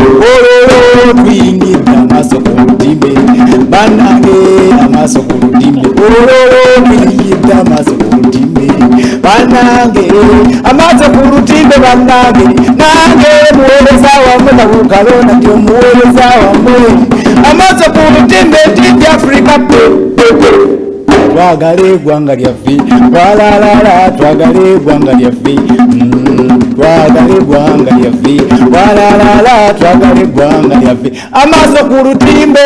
ololo tuyingidde amaaso ku lutimbe banange amaaso ku lutimbe ololo tuyingidde amaaso ku lutimbe banange amaaso ku lutimbe banange nange muweereza wamwe nabukalona nti omuweereza wamwe amaaso ku lutimbe nti Africa twagale eggwanga lyaffe walalala twagale eggwanga lyaffe twagale eggwanga lyaffe walalala twagale eggwanga lyaffe amaaso ku lutimbe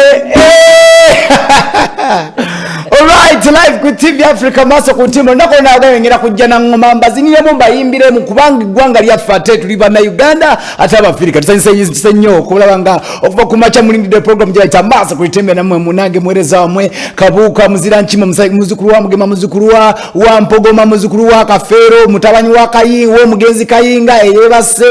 Alright, live ku TV Africa maso ku timu nako nagayengera kujja na ngoma mbaziniremu mbayimbire mu kubanga gwanga lyaffe ate tuli bana Uganda ate abafirika tusanyise nnyo okulabanga okuva ku macha mulindide program gya chamaso ku timu namwe munange mwereza wamwe kabuka muzira nchimo muzukuru wa mugema muzukuru wa mpogoma muzukuru wa kafero mutabanyi wa kayingo mugenzi kayinga yebase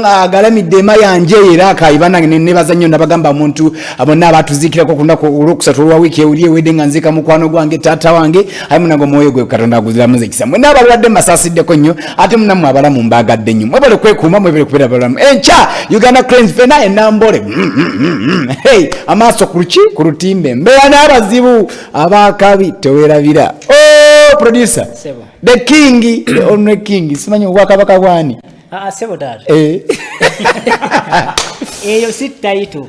agalamidde mayanje era kayibana ne bazanyo nabagamba omuntu abonna abatuzikira ko kunako urukusatu wa wiki uriye wedenga nzika mukwano gwange tata wange hayimunago moyo gwe katonda aguzira muzikisa mwe nabalwadde masaside ko nnyo ate munamu abalamu mbagadde nnyo mwebale kwekuma mwebale kupera balamu encha Uganda Cranes fena enambole hey amaso kuruchi kurutimbe mbeya n'abazibu abakabi tewerabira producer Sebo. The king the only king simanyi wakabaka bwani sebo dad eyo si title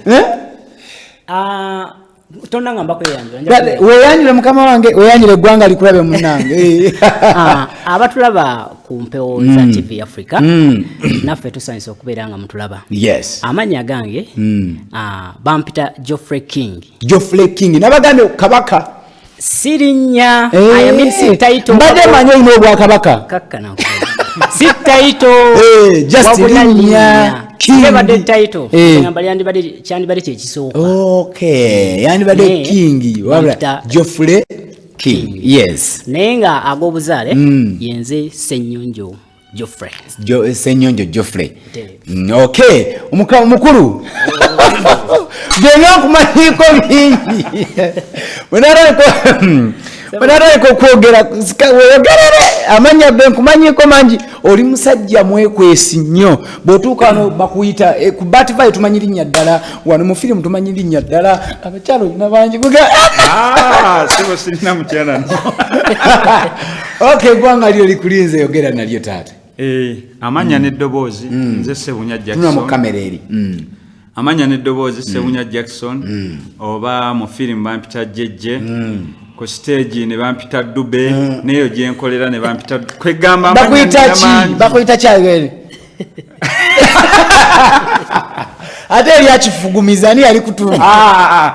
tonanga mbako yanjye weyanjire mukama wange weyanjire gwanga likulabe munange abatulaba ku mpewo za TV Africa naffe tusanise okubeeranga mutulaba yes amanya gange bampita Geoffrey King nabagande kabaka sirinya I mean si title mbade manyo ino bwa kabaka kakkana si title just sirinya Never the title. Ngambali yandibade cyandibade kyekisooka. Okay, yandibade king wabula Geoffrey King. Yes. Nenga agobuzale yenze Senyonjo Geoffrey. Senyonjo Geoffrey. Okay, mukuru. Gena kumanyiko bingi. Wenara ko kwogera wegerere amanya ben kumanyiko manji oli musajja mwekwesi nnyo botuka no bakuyita ku Batify tumanyiri nya ddala wano mu film tumanyiri nya ddala abachalo nabanji sebo sina mchana okay gwanga lyo likulinze yogera nalyo tata amanya neddobozi nze Sebunya Jackson tuna mu kamera eri amanya neddobozi Sebunya Jackson oba mu film bampita jeje ko stage ne bampita Dube neyo je nkolera ne bampita kwegamba bakuyita chagere ate yachifugumiza ni ali kutuma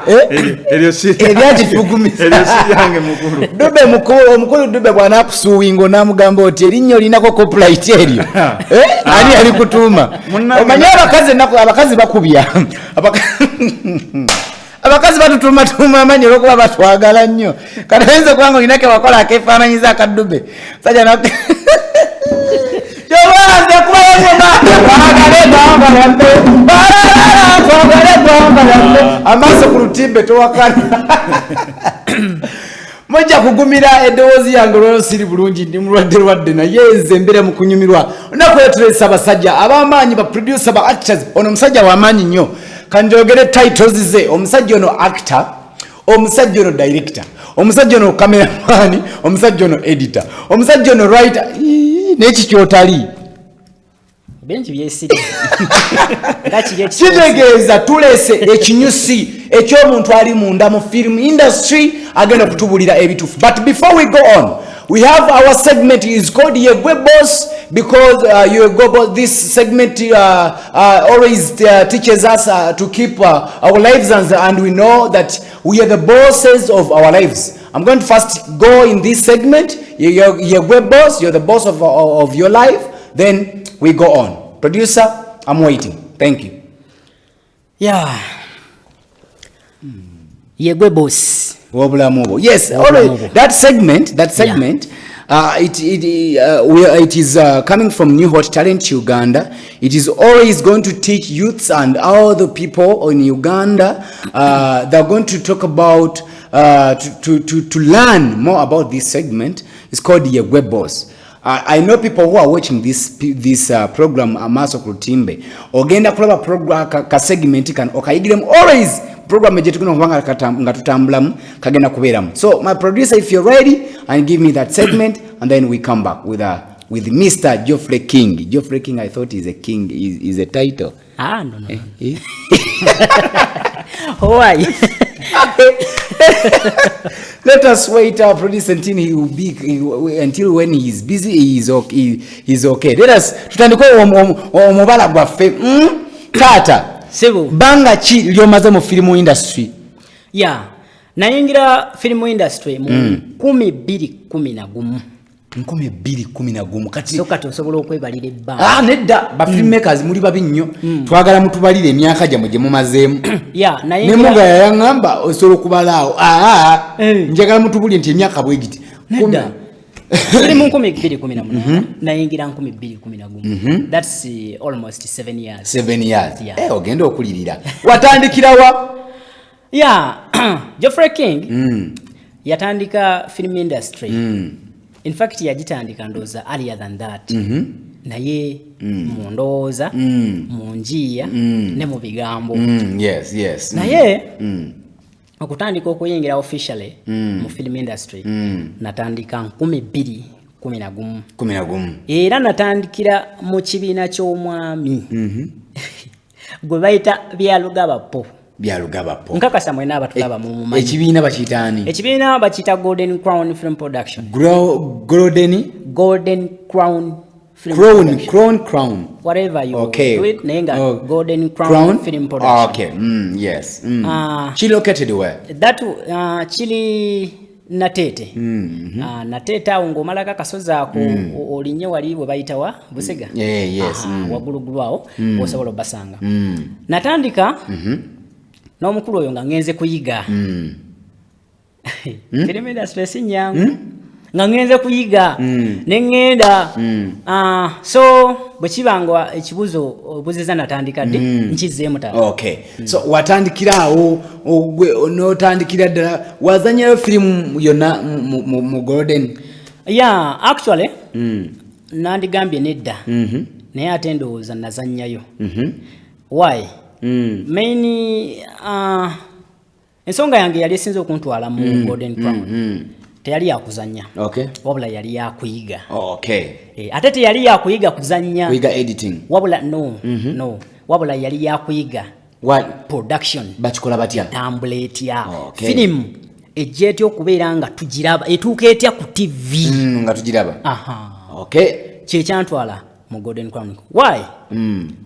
elyo si yachifugumiza elyo si yange mukuru Dube mukuru Dube bwana akusuwingo namugamba oti erinyo linako copyright elyo ani ali kutuma omanya abakazi bakubya abakazi batutuma amanyo lokuba batwagala nnyo kanaenze kwangu inake wakola akefaananyiza akadube sajja na Jowanze kuba amaso ku lutimbe towakana Moja kugumira edozi yange lolo siri bulungi ndi mulwadde naye nzembere mu kunyumirwa nakweteresa abasajja abamanyi ba producer ba actors ono musajja wamanyi nnyo kanjogere titles ze omusajja ono actor omusajja ono director omusajja ono cameraman omusajja ono editor omusajja ono writer neki kyotali benji byesiri kitegeeza tulese ekinyusi ekyomuntu ali munda mu film industry agenda kutubulira ebitufu but before we go on we have our segment is called Yegwe Boss because Yegwe Boss, this segment always teaches us to keep our lives and we know that we are the bosses of our lives. I'm going to first go in this segment. Yegwe Boss, you're the boss of your life. Then we go on. Producer, I'm waiting. Thank you. Yeah. Yegwe Boss. Yes, already that segment yeah. It is coming from New Hot Talent Uganda. It is always going to teach youths and all the people in Uganda. They're going to talk about to learn more about this segment. It's called Yegwe Boss. I know people who are watching this program Amaso Kutimbe ogenda kulaba program ka segment kan okayigiremu always program ejetukino kubanga nga tutambulamu kagenda kuberamu. So my producer, if you're ready, and give me that segment and then we come back with Mr. Geoffrey King. Geoffrey King, I thought is a king, is a title. No. Why? Let us wait our producer until he will be until when he is busy he's okay. Let us tutandiko omubala gwaffe tata Sebo banga chi lyomaze mu film industry. Nayingira film industry mu 2011 kati soka tosobola okwebalira ebbanga nedda ba filmmakers muli babi nnyo twagala mutubalire emyaka gyamwe gye mumazeemu ne muga yangamba osobola okubalaawo njagala mutubulire nti emyaka bwegiti nedda tuli mu 2018 nayingira 2011 that's almost 7 years ogenda okulirira watandikirawa Geoffrey King yatandika film industry in fact yagitandika ndoza earlier than that naye mu ndowooza mu njiya ne mu bigambo naye okutandika okuyingira officially mu film industry natandika 2011 era natandikira mu kibiina ky'omwami gwe bayita byalugabapo nkakasa mwena abatulaba mu mumanyi ekibiina bakiyitaani ekibiina bakiyita Golden Crown Film Production Golden Crown Film Crown whatever you do it nenga Golden Crown Film Production she located where that chili Natete Natete awo ng'omalako akasozi ako olinye wali bwe bayitawa Busega waggulugulu awo osobola obbasanga natandika n'omukulu oyo nga ngenze kuyiga film industry si nnyangu nga ngenze kuyiga ne ngenda so bwe kibanga ekibuzo obuziza natandika dde nkizzeemu tala so watandikiraawo n'otandikira ddala wazanyayo firimu yonna mu Golden actually nandigambye nedda naye ate ndowooza nazannyayo why main ensonga yange yali esinze okuntwala mu Golden Crown teyali yakuzanya wabula yali yakuyiga ate teyali yakuyiga kuzanya editing wabula no wabula yali yakuyiga production bakikola batya tambula etya film ejja etya okubeera nga tugiraba etuuka etya ku TV nga tugiraba kyekyantwala mu Golden Crown why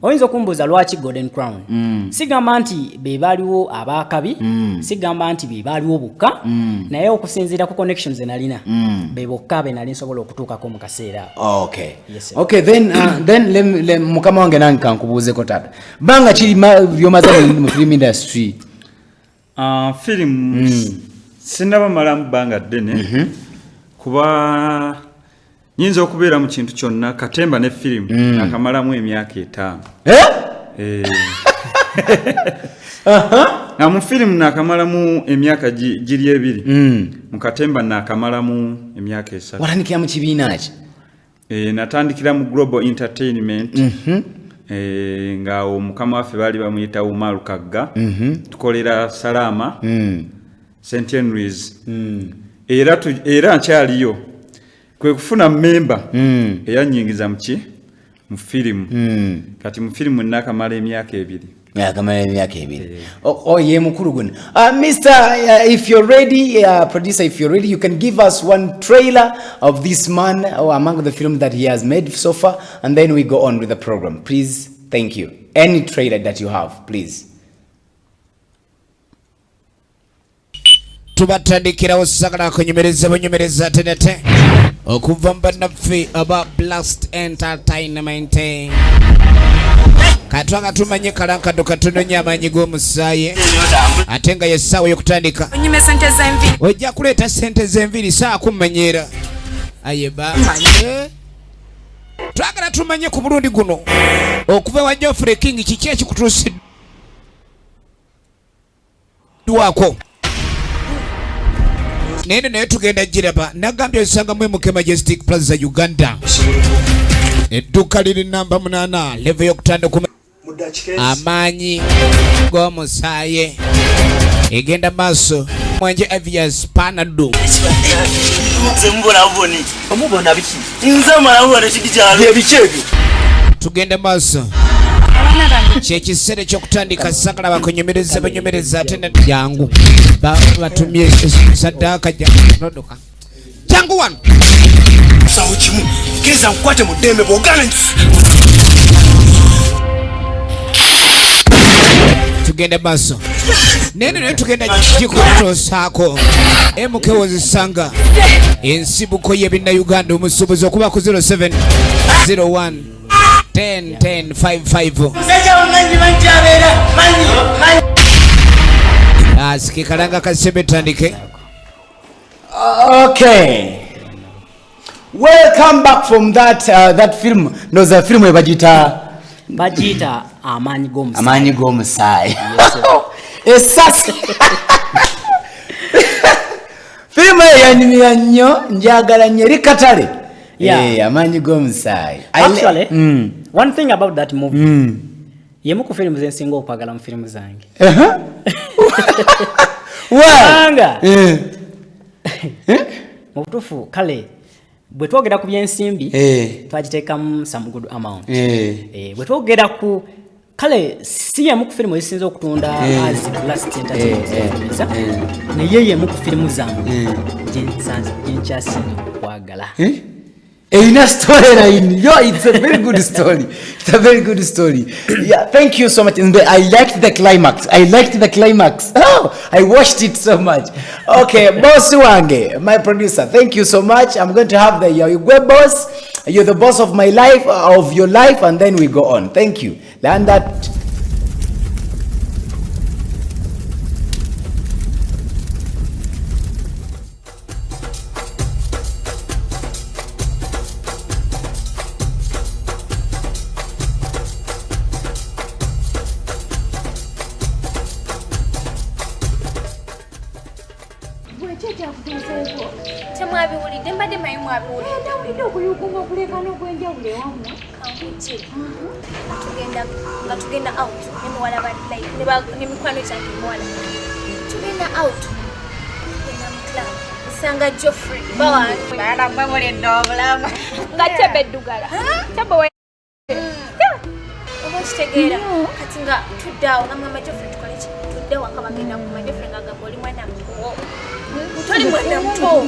oyinza okumbuuza lwaki Golden Crown sigamba nti be baaliwo abaakabi sigamba nti be baaliwo bukka naye okusinziira ku connections nalina be bokka be nali nsobola okutuukako mu kaseera then mukama wange nange kankubuuzeko tata banga kiri byomaze mu film industry film sinaba malamu banga ddene kuba nyinza okubeera mu kintu kyonna katemba ne film akamalamu emyaka 5 mu film nakamalamu emyaka giri ebiri mu katemba nakamalamu emyaka 3 watandikira mu kibiina ki natandikira mu Global Entertainment nga omukama waffe baali bamuyita Umaru Kagga tukolera Salama St. Henry's era nkyaliyo kwe kufuna member eyanyingiza mu film kati mu film nakamala emyaka 2 ye mukulu guna Mr. If you're ready producer if you're ready you can give us one trailer of this man among the films that he has made so far and then we go on with the program please thank you any trailer that you have please tubatandikirawo sagala kunyumereza tenete okuva mbannaffe aba Blast Entertainment katwanga tumanye kalankado katono nyamanyi g'omusaayi ate nga yessaawa y'okutandika ojja kuleeta sente z'enviri saa kummanyeera ayeba twagala tumanye ku mulundi guno okuva wa Geoffrey King kiki ekikutuusiddwako nene naye tugenda giraba nagambye osanga mwemuke Majestic Plaza Uganda edduuka liri namba 8 level y'okutanda ku amaanyi g'omusaayi egenda maaso mwanje avias panado tugenda maaso kyekiseera ekyokutandika sakala bakonyomereza banyomereza ate jangu batumye saddaaka nodoka jangu wano sawo kimu kiriza nkwate mu ddembe bwogana tugenda maaso nene naye tugenda kikutosaako MK wozisanga ensibuko y'ebinnauganda omusuubuzi okuba ku 0701 10-10-55 sikikalanga kasebe tandike. Okay, welcome back from that film. Ndoza film ebagita amanyi g'omusaayi. Esasi film eyanyumira nnyo njagala nnyo eri katale. Amanyi g'omusaayi. Actually, one thing about that movie, yemu ku films ensinga okwagala mu films zange. Wanga mu butuufu kale bwe twogera ku byensimbi twagiteekamu some good amount. Bwe twogera ku kale si yemu ku firimu ezisinza okutunda as last entertainment naye yemu ku firimu zange gyenkyasinga okwagala. In a storyline, it's a very good story. It's a very good story. Yeah, thank you so much. And I liked the climax. Oh, I watched it so much. Okay, boss wange, my producer, thank you so much. I'm going to have your boss. You're the boss of my life, of your life, and then we go on. Thank you. And that. Tugenda out nemuwala like nemikwano kyange muwala tugenda out tugenda mu club isanga Geoffrey bana bamule ndobulama nga tebeddugala tabo obakitegera kati nga tuddawo nga mama Geoffrey tukole ki tuddawo akabagenda ku Geoffrey nga gamba oli mwana muto toli mwana muto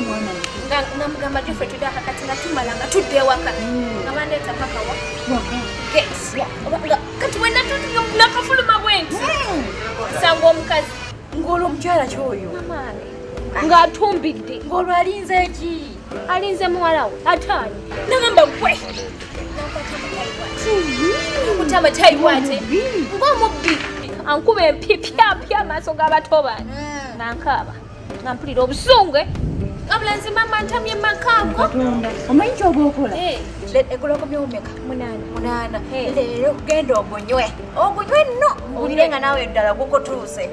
nga mugamba Geoffrey tuddawo kati nga tumala nga tudde ewaka nga bandeeta paka wa kati wena nakafuluma bwenti sanga omukazi ng'olwo omukyala kyoyo ng'atumbidde ng'olwo alinze eki alinze muwala we ataani nagamba gwe nakutama tayiwate ng'omubbi ankuba empipyapya amaaso g'abato bano nga nkaaba nga mpulira obusunge abulanzi mama ntamye makango omanyi kyoba okola egoloko byomeka munana leero genda ogunywe nno owulire nga naawe eddala gukutuuse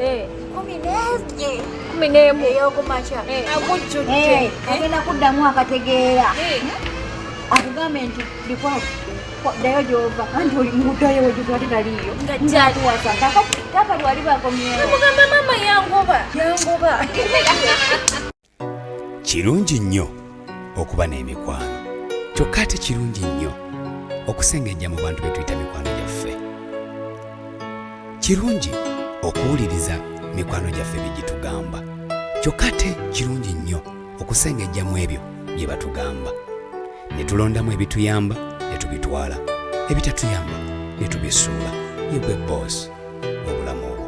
11 eyokumakya agujjudde agenda kuddamu akategeera akugambe nti bikwako ddayo gyova anti oli muddayo wegitwali taliyo taka lwali bakomyewo mugamba mama yangoba kirungi nnyo okuba n'emikwano kyokka ate kirungi nnyo okusengejja mu bantu betuyita mikwano gyaffe. Kirungi okuwuliriza mikwano gyaffe byegitugamba kyokka ate kirungi nnyo okusengejja mu ebyo bye batugamba ne tulondamu ebituyamba ne tubitwala ebitatuyamba ne tubisuula. Yegwe boss obulamu obwo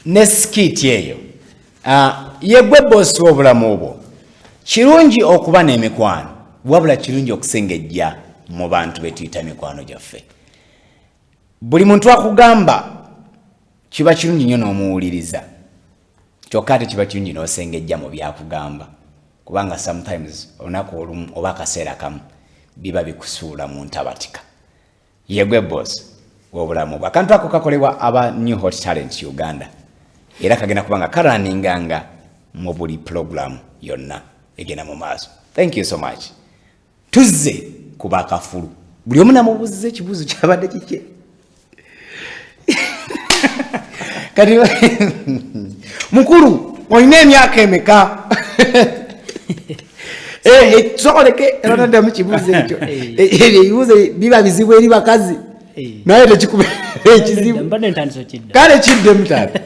ne skit eyo yegwe boss w'obulamu obwo. Kirungi okuba n'emikwano wabula kirungi okusengejja mu bantu betuyita mikwano gyaffe. Buli muntu akugamba kiba kirungi nnyo n'omuwuliriza kyokka ate kiba kirungi n'osengejja mu byakugamba kubanga sometimes olunaku olumu oba akaseera kamu biba bikusuula mu ntabatika. Yegwe boss w'obulamu obwo. Akantu ako kakolebwa aba New Hot Talent Uganda. era kagenda kubanga karaninganga mu buli program yonna egenda mu maaso. Thank you so much. Tuzze kuba kafulu buli omu namubuuza ekibuuzo kyabadde kike kati mukulu olina emyaka emeka? Sokoleke erataddamu kibuuzo ekyo ebibuuzo biba bizibu eri bakazi naye tekikuba ekizibu kale kiddemu taata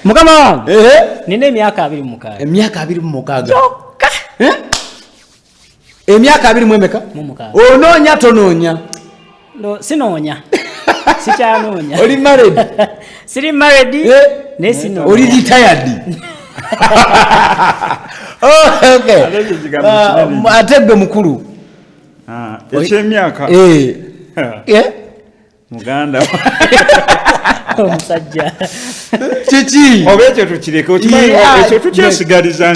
mukama wange nina emyaka 26. Emyaka 26 kyokka emyaka 20 emeka? Onoonya tonoonya? Sinoonya. Sikyanoonya. Oli married? Siri married. Ne sinoonya. Oli retired? Okay. Ate gwe mukulu ekyemyaka muganda omusajja kiki oba ekyo tukireke okimanyi ekyo tukyesigaliza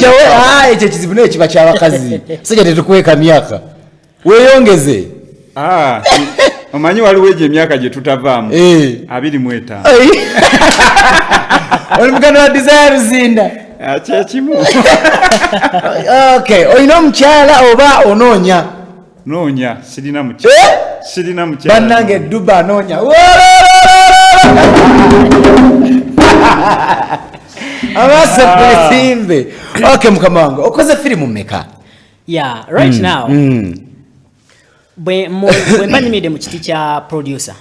ekyo kizibu naye kiba kyabakazi sajja tetukweka myaka weeyongeze omanyi waliwo egyo emyaka gye tutavaamu 25 oli muganda wa desire Luzinda kyekimu okay olina omukyala oba onoonya? Noonya sirina mukyala bannange Duba anoonya amaaso kusimbe. Okay mukama wange okoze firimu mmeka? Yeah, right now bwe mbanyimidde mu kiti kya producer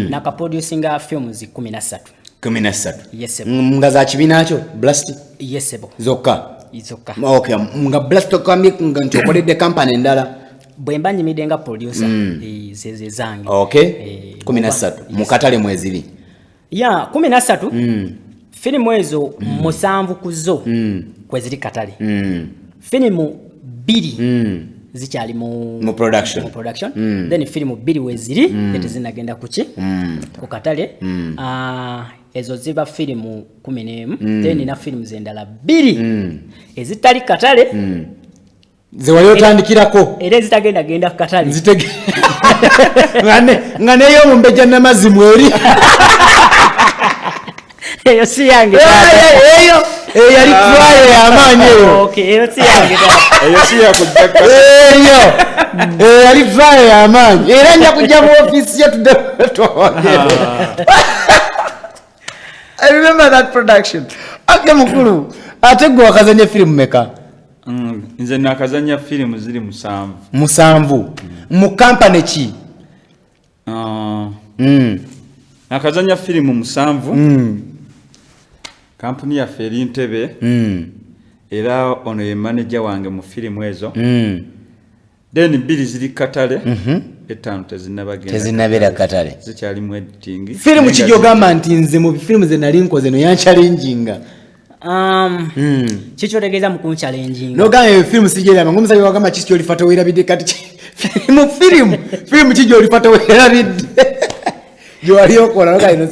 nakaproducinga films 13. 13? Yes nga za kibiina kyo Blast? Yes sebo zokka? Zokka. Okay nga Blast okambye nga nti okoledde kampani endala? Bwe mbanyimidde nga producer zeze zange. Okay 13 mu katale mweziri? Yeah 13 filimu ezo musanvu kuzo kweziri katale. Filimu 2 zikyali mu production then filimu 2 weziri zinagenda kuki ku katale. Ezo ziba filimu 11 then na filimu zendala 2 ezitali katale ze wali otandikirako era ezitagenda genda ku katale nga neyo mumbeja namazimu eri eyo si yange eyo yali twaye y'amaanyi eyo. Okay eyo si yange eyo si yakujja eyo yali twaye y'amaanyi era nja kujja mu ofiisi yetu I remember that production. Okay mukulu ate gwe wakazanya firimu meka? Nze nakazanya firimu ziri 7 mu kampani ki? Nakazanya firimu 7 kampuni yaffe eri Ntebe era ono ye manager wange mu firimu ezo then 2 ziri katale 5 tezinabera katale zikyali mu editing. Firimu ki gyogamba nti nze mu firimu ze nali nkoze no yanchallenginga? Chicho tegeza mu kunchallenginga nogamba firimu sijeraba ngomusajja wagamba kiki olifata werabidde kati mu firimu ki gyolifata werabidde gyowali okola noga ino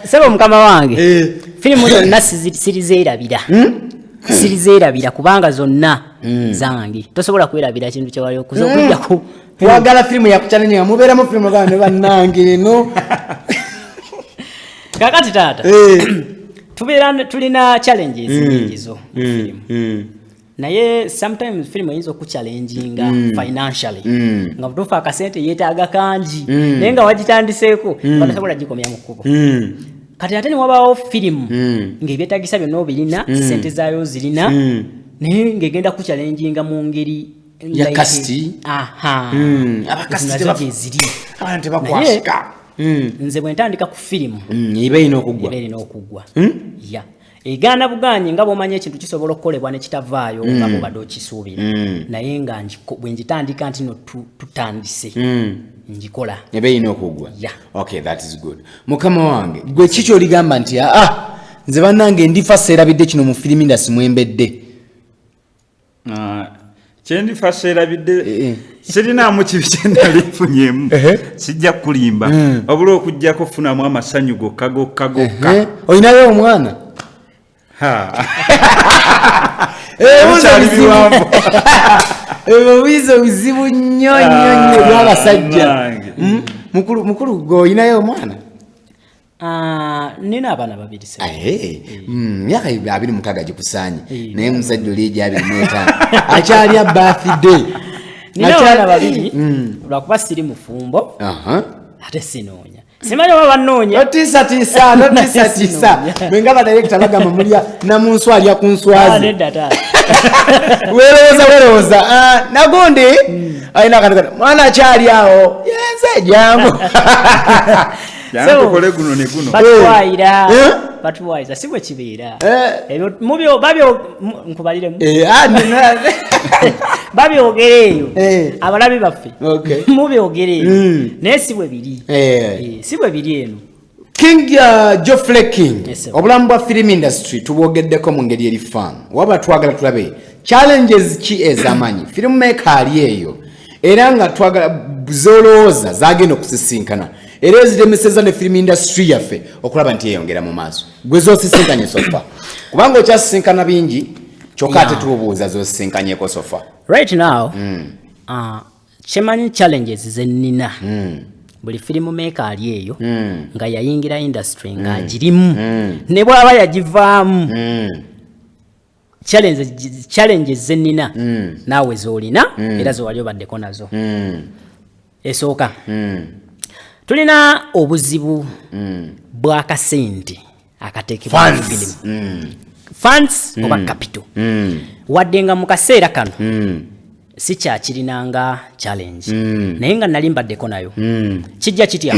sebo mukama wange firimu zonna sirizeerabira sirizeerabira kubanga zonna zange tosobola kwerabira kintu kyewali okuza okujja ku twagala firimu yakuchallenginga mubeeramu firimu ogamba ne bannange eno kakati taata tulina challenges nyingi zo mu firimu naye sometimes firimu eyinza okuchallenginga financially nga butuufu akasente yeetaaga kangi naye nga wagitandiseeko batasobola gikomya mu kkubo kati ate ne wabaawo firimu ng'ebyetaagisa byonna obirina sente zaayo zirina naye ng'egenda kuchallenginga mu ngeri ya kasiti abakasiti gyeziri abantu tebakwasika nze bwe ntandika ku firimu eba erina okuggwa egaana buganye nga bw'omanya ekintu kisobola okukolebwa ne kitavaayo nga bw'obadde okisuubira naye nga bwe ngitandika nti no tutandise njikola eba erina okuggwa. Okay, that is good. Mukama wange gwe kiki oligamba nti nze bannange ndifa seerabidde kino mu film industry mwembedde? Kyendifa seerabidde sirinaamu kibi kyendali nfunyemu sijja kulimba wabula okujjako okufunamu amasanyu gokka olinayo omwana? Ebibuuzo bizibu nnyo by'abasajja. Mukulu gwe olinayo omwana? Nina abaana babiri se. Myaka 26 gikusanye. Naye musajja oli ya 25. Akyali birthday. Nina abaana babiri. Lwakuba siri mufumbo. Ate sinoonya. Simanyi oba bannoonya. Notisa. Mwenga director bagamba mulya namunsu alya ku nswazi. Weroza. Nagonde. Ayina kantu mwana akyali awo. Yenze jambo. Kole guno ne guno. Batuwaira sibwe kibeera. Ebyo mubyo babyo nkubaliremu. Babyogereeyo abalabi baffe mubyogereeyo naye sibwe biri sibwe biri eno. King Geoffrey King obulamu bwa film industry tubwogeddeko mu ngeri eri fan waba twagala tulabe challenges ki ezamanyi filmmaker ali eyo era nga twagala zolooza zagenda okusisinkana era eziremeseza ne film industry yaffe okulaba nti eyongera mu maaso gwe zosisinkanye sofa kubanga okyasisinkana bingi kyokka ate tubuuza zosisinkanyeko sofa right now. Chemanyi challenges zenina buli filmmaker ali eyo nga yayingira industry nga agirimu ne bwaba yagivaamu challenges zenina naawe zolina era zowali obaddeko nazo. Esooka tulina obuzibu bw'akasente akateekebwa mu firimu funds oba capital wadde nga mu kaseera kano si kyakirinanga challenge naye nga nali mbaddeko nayo kijja kitya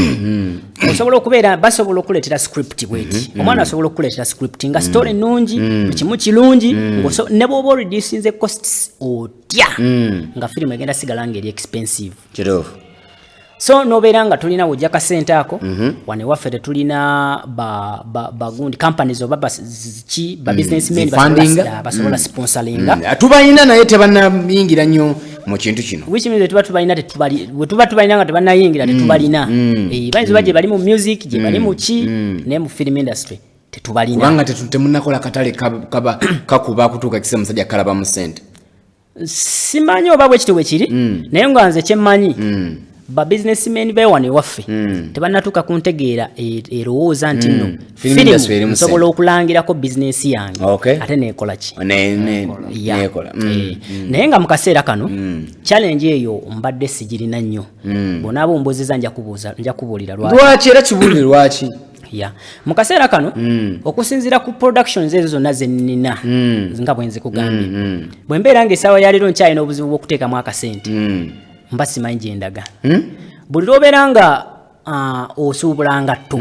osobola okubeera basobola okuleetera script bweti omwana asobola okuleetera script nga story nnungi kimu kirungi ne bw'oba reducinze costs otya nga firimu egenda sigala ngeri expensive. So nobeera nga tulina wojja kasente ako wane waffe tetulina bagundi companies oba ba businessmen basobola sponsoringa tubalina naye tebannayingira nnyo mu kintu kino which means tuba tubalina nga tebannayingira tetubalina bayinza oba gye bali mu music gye bali mu ki naye mu film industry tetubalina kubanga temunnakola katale kakuba kutuuka kise musajja kalaba mu sente. Simanyi oba bwe kiti bwe kiri naye nga nze kyemmanyi ba businessmen bewane waffe tebannatuuka kuntegeera erowooza nti nno firimu nsobola okulangirako bizinesi yange ate neekola ki naye nga mu kaseera kano challenge eyo mbadde sigirina nnyo bonaaba ombozeza nja kubuulira lwaki era kibuulire lwaki. Mu kaseera kano okusinziira ku productions ezo zonna zenina nga bwe nze kugambye bwe mbeera ng'essaawa ya leero nkyalina obuzibu bw'okuteekamu akasente mba simanyi gye ndaga buli lw'obeera nga osuubula ngatto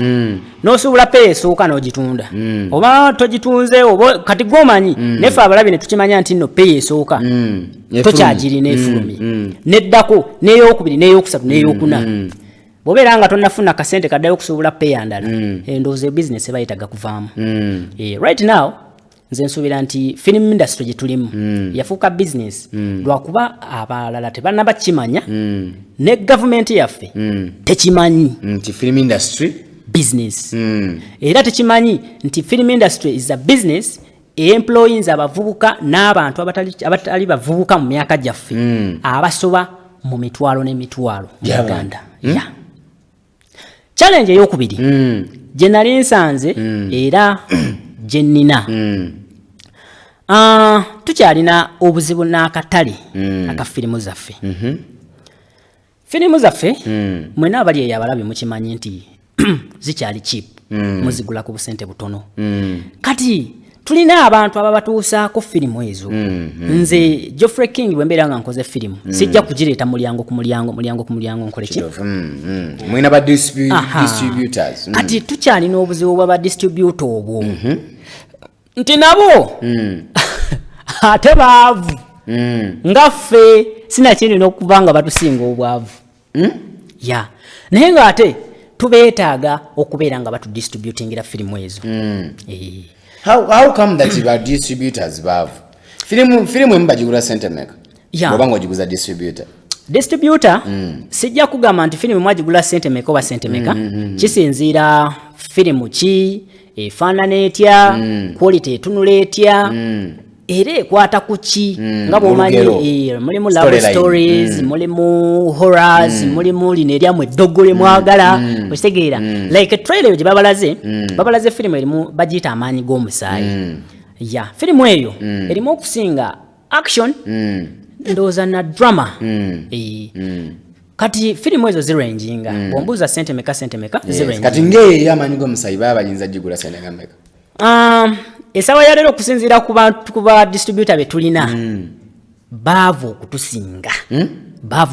n'osuubula peeya esooka n'ogitunda oba togitunze oba kati gw'omanyi neffe abalabi ne tukimanya nti nno peeya esooka tokyagirina efulumye neddako n'eyokubiri n'eyokusatu n'eyokuna bw'obeera nga tonnafuna kasente kaddayo okusuubula peeya ndala endowooza ebizinesi bayitaga kuvaamu. Right now nze nsuubira nti film industry gye tulimu yafuuka business lwakuba abalala tebannaba kimanya ne gavumenti yaffe tekimanyi nti film industry business era tekimanyi nti film industry is a business employees abavubuka n'abantu abatali bavubuka mu myaka gyaffe abasoba mu mitwalo n'emitwalo mu Uganda. Challenge ey'okubiri gye nali nsanze era gye nnina tukyalina obuzibu n'akatale aka firimu zaffe. Firimu zaffe mwena abali eyo abalabi mukimanyi nti zikyali cheap muzigula ku busente butono kati tulina abantu ababatuusaako firimu ezo nze Geoffrey King bwe mbeera nga nkoze firimu sijja kugireeta mulyango ku mulyango nkole ki mwina ba distributors kati tukyalina obuzibu bwa ba distributor obwo nti nabo ate baavu ngaffe sinakindi n'okuba nga batusinga obwavu naye ng'ate tubeetaaga okubeera nga batudistributingira firimu ezo. How come that you are distributors baavu firimu emu bagigula sente meka oba ng'ogiguza distributor sijja kugamba nti firimu mwagigula sente meka oba sente meka kisinziira firimu ki efaanana etya quality etunula etya ere kwata kuchi nga bomanyi mulimu love stories mulimu horrors mulimu lineryamu eddogole mwagala ositegeera like trailer gye babalaze film erimu bagita amaanyi g'omusaayi ya film eyo erimu okusinga action ndowooza na drama kati film ezo ziranginga bwombuuza sente meka ziranginga kati ng'eyo amaanyi g'omusaayi baba bayinza gigula sente nga meka esawa ya leero okusinziira ku ba distributor be tulina baavu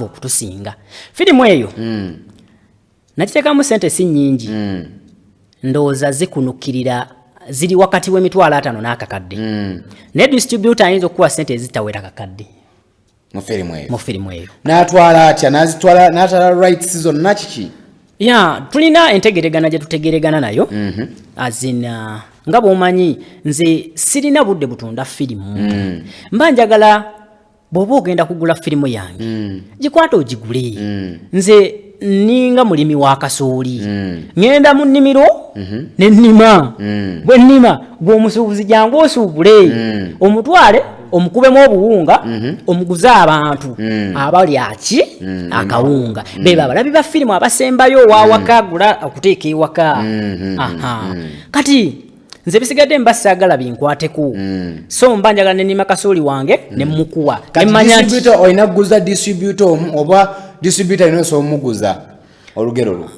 okutusinga firimu eyo nakiteekamu sente si nnyingi ndowooza zikunukirira ziri wakati w'emitwalo 5 n'akakadde naye distributor ayinza okuwa sente ezitawera kakadde mu firimu eyo n'atwala atya n'atwala rights zonna kiki tulina entegeregana gye tutegeregana nayo azina nga bw'omanyi nze sirina budde butunda firimu mba njagala bw'oba ogenda kugula firimu yange gikwata ogigule nze ninga mulimi wa kasooli ngenda mu nnimiro ne nnima bwe nnima gw'omusuubuzi jangu osuubule omutwale omukubemu obuwunga omuguze abantu abalyaki akawunga beba abalabi ba firimu abasembayo wawaka gula okuteeka ewaka kati nze bisigadde mbasaagala binkwateko so mba njagala nenima kasooli wange nemukuwa nemanya nti oyina kuguza distributor oba distributor inoso omuguza olugero lwo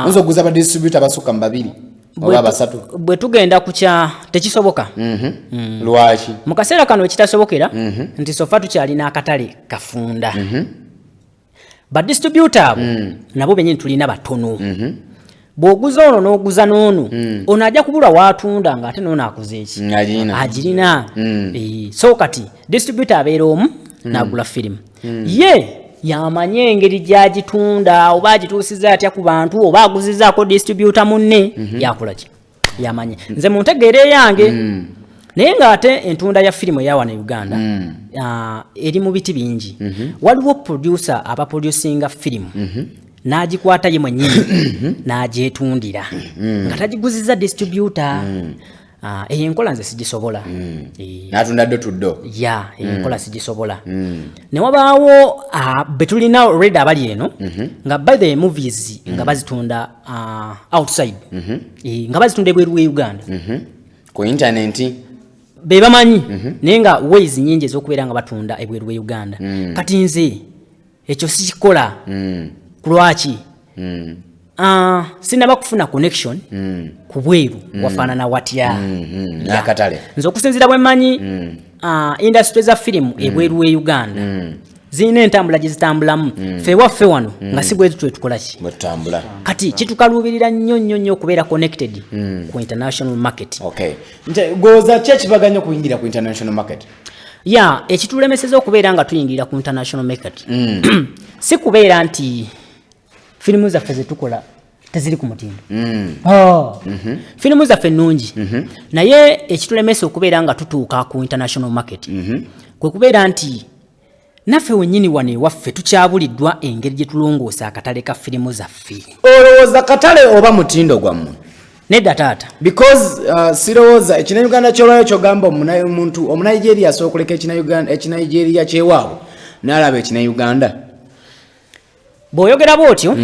nzo kuguza ba distributor basukka mu 2 oba 3 bwe tugenda kukya tekisoboka lwaki mu kaseera kano ekitasobokera nti sofa tukyalina akatale kafunda ba distributor nabo benyini tulina batono bw'oguza ono n'oguza n'ono ono ajja kubula watunda ng'ate n'ono akuze eki agirina so kati distributor abeera omu n'agula firimu ye yamanye engeri gy'agitunda oba agituusiza atya ku bantu oba aguzizaako distributor munne yakola ki yamanye nze mu ntegeera eyange naye ng'ate entunda ya firimu eya wano Uganda eri mu biti bingi waliwo producer abaproducinga firimu n'agikwata ye mwennyini n'agyetundira nga tagiguziza distributor eyo enkola nze sigisobola n'atunda ddo tuddo eyo enkola sigisobola ne wabaawo betulina already abali eno nga by the movies nga bazitunda outside nga bazitunda ebweru we Uganda ku internet be bamanyi naye nga ways nyingi ez'okubeera nga batunda ebweru we Uganda kati nze ekyo sikikola kulwaki sinaba kufuna connection ku bweru wafaanana watya nakatale nze okusinziira bwe mmanyi industry za firimu ebweru we Uganda zirina entambula gye zitambulamu ffe waffe wano nga si bwe tukola ki kati kitukaluubirira nnyo okubeera connected ku international market goza ki ekibaganya okuyingira ku international market ekitulemeseza okubeera nga tuyingira ku international market si kubeera nti firimu zaffe zetukola teziri ku mutindo firimu zaffe nnungi naye ekitulemesa okubeera nga tutuuka ku international market kwe kubeera nti naffe wennyini wano ewaffe tukyabuliddwa engeri gye tulongoosa akatale ka firimu zaffe olowooza katale oba mutindo gwammwe nedda taata because sirowooza ekinauganda kyolwayo kyogamba omuntu omunigeria asobola okuleka ekinigeria kyewaabwe n'alaba ekinauganda bw'oyogera bw'otyo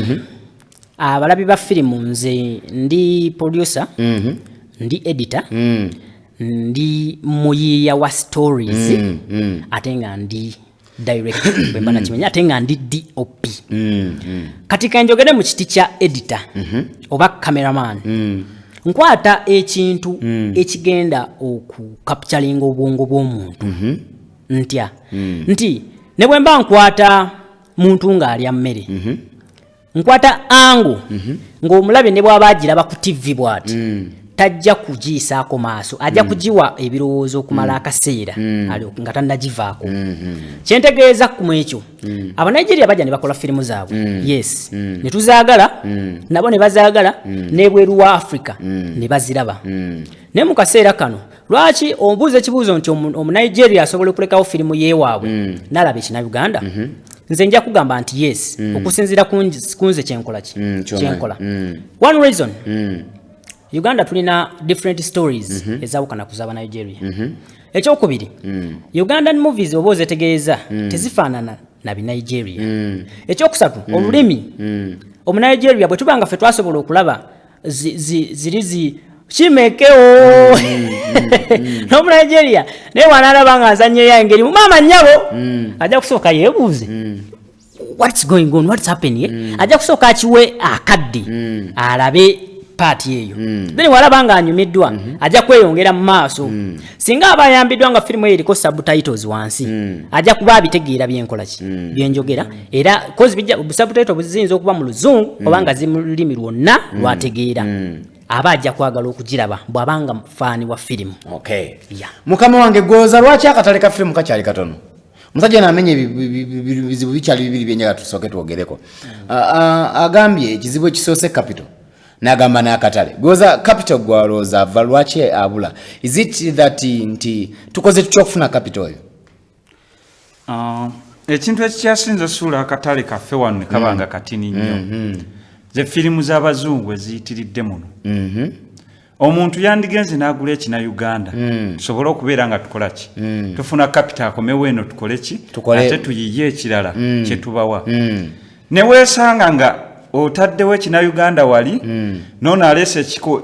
abalabi ba firimu nze ndi producer ndi editor ndi muyiiya wa stories ate nga ndi director bwe mba nakimenya ate nga ndi DOP kati kanjogere mu kiti kya editor oba cameraman nkwata ekintu ekigenda okukapturinga obwongo bw'omuntu ntya nti ne bwe mba nkwata muntu ng'alya mmere nkwata ango ng'omulabe ne bw'aba agiraba ku TV bw'ati tajja kugiyisaako maaso ajja kugiwa ebirowoozo okumala akaseera nga tannagivaako kyentegeeza ku ekyo abanigeria bajja ne bakola firimu zaabwe yes ne tuzaagala nabo ne bazaagala n'ebweru wa Africa ne baziraba naye mu kaseera kano lwaki ombuuza ekibuuzo nti omunigeria asobola okulekawo firimu yeewaabwe n'alaba ekinauganda nze nja kugamba nti yes okusinziira kunze kyenkola kyenkola one reason Uganda tulina different stories ezawukana ku z'aba Nigeria ekyokubiri Ugandan movies oba ozetegereza tezifaanana na Nigeria ekyokusatu olulimi Omunigeria bwe tubanga ffe twasobola okulaba zirizi chimekeo n'Omunigeria naye wanalaba nga azanye yangeri mama nnyabo ajja kusooka yeebuuze what's going on, what's happening ajja kusooka akiwe akadde alabe party eyo then walaba nga anyumiddwa ajja kweyongera mu maaso singa aba ayambiddwa nga firimu eyo eriko subtitles wansi ajja kuba abitegeera byenkola ki byenjogera era cause bijja subtitles buziyinza okuba mu luzungu oba nga zi mu lulimi lwonna lwategeera aba ajja kwagala okugiraba bw'abanga faani wa firimu. Okay. Yeah. Mukama wange goza lwaki akatale ka firimu kakyali katono musajja namenye bizibu bikyali bibiri byenjaga tusooke twogereko agambye ekizibu ekisoose capital nagamba n'akatale goza capital gwalooza ava lwaki abula is it that nti tukoze tutya okufuna capital eyo ekintu ekikyasinza suula akatale kaffe wano ne kabanga katini nnyo ze firimu z'abazungu eziyitiridde muno omuntu yandigenze n'agula ekina Uganda tusobole okubeera nga tukola ki tufuna capital akomewo eno tukole ki ate tuyiye ekirala kye tubawa ne weesanga nga otaddewo ekina Uganda wali noono aleese ekiko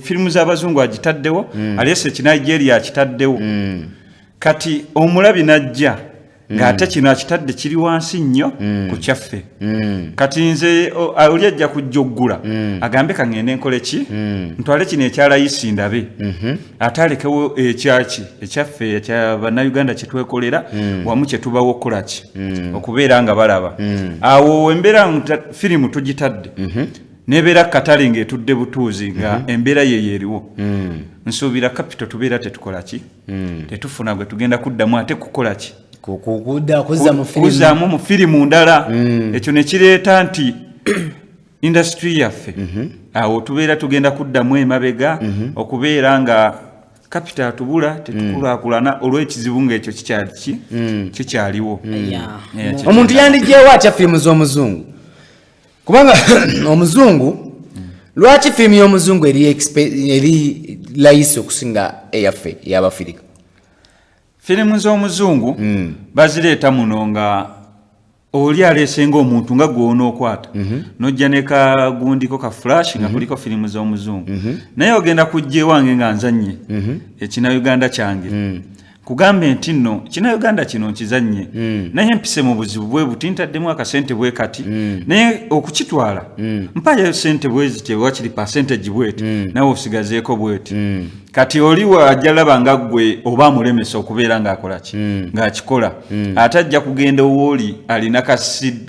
firimu z'abazungu agitaddewo aleese ekina Nigeria akitaddewo kati omulabi najja ng'ate kino akitadde kiri wansi nnyo ku kyaffe kati nze oli ajja kujja oggula agambe kaŋŋende nkole ki ntwale kino ekyalayisi ndabe ate alekewo ekyaffe ekya bannayuganda kye twekolera wamu kye tubawo okukola ki okubeera nga balaba awo embeera firimu tugitadde nebeera katale ng'etudde butuuzi nga embeera ye eriwo nsuubira capital tubeera tetukola ki tetufuna gwe tugenda kuddamu ate kukola ki kuzaamu mu firimu ndala ekyo ne kireeta nti industry yaffe awo tubeera tugenda kuddamu emabega okubeera nga capital tubula tetukulaakulana olw'ekizibu ng'ekyo kikyaliwo omuntu yandijeewo atya firimu z'omuzungu kubanga omuzungu lwaki firimu y'omuzungu eri layisi okusinga eyaffe ey'Abafirika firimu z'omuzungu bazireeta muno nga oli aleesenga omuntu nga gw'onookwata nojja ne kagundiko ka flash nga kuliko firimu z'omuzungu naye ogenda kujja ewange nga nzannye ekina Uganda kyange kugambe nti nno kina Uganda kino nkizannye naye mpise mu buzibu bwe buti ntaddemu akasente bwe kati naye okukitwala mpayo sente bwezite wakiri percentage bweti nawe osigazeeko bweti kati oli wajja laba nga ggwe oba mulemesa okubeera ng'akola ki ng'akikola ate ajja kugenda owooli alina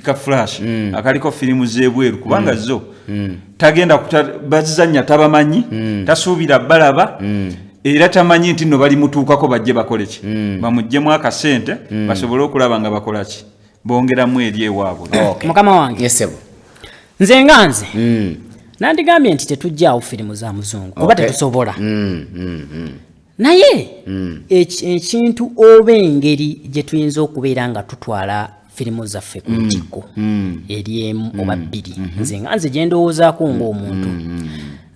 ka flash akaliko firimu z'ebweru kubanga zo tagenda bazizannya tabamanyi tasuubira balaba era tamanyi nti nno bali mutuukako bajje bakole ki bamuggyemu akasente basobole okulaba nga bakola ki bongeramu eri ewaabwe mukama wange yesebo nze nga nze nandigambye nti tetujjaawo firimu za muzungu kuba tetusobola naye ekintu oba engeri gye tuyinza okubeera nga tutwala firimu zaffe ku ntikko eri emu oba bbiri nze nga nze gye ndowoozaako ng'omuntu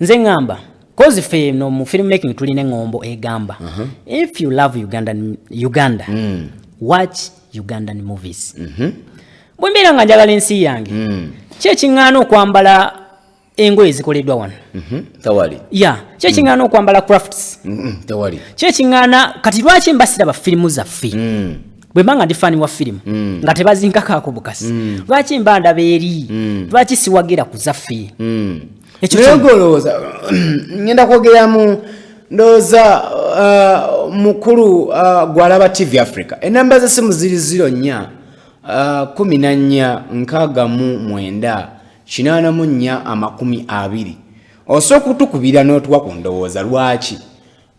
nze ngamba kozi fe no mu film making tuline ngombo egamba if you love Uganda watch Ugandan movies bwembera nga njagala ensi yange kyekingana okwambala engoye zikoleddwa wano tawali kyekingana okwambala crafts tawali kyekingana kati lwaki mbasira ba firimu zaffe bwembanga ndi fani wa firimu nga tebazinkakaako bukasi lwaki mbanda beeri lwaki siwagira ku zaffe ekyo ngenda kwogeramu ndowooza mukulu gwalaba TV Africa enamba z'essimu ziri 04 14 69 84 20 osooka kutukubira n'otuwa ku ndowooza lwaki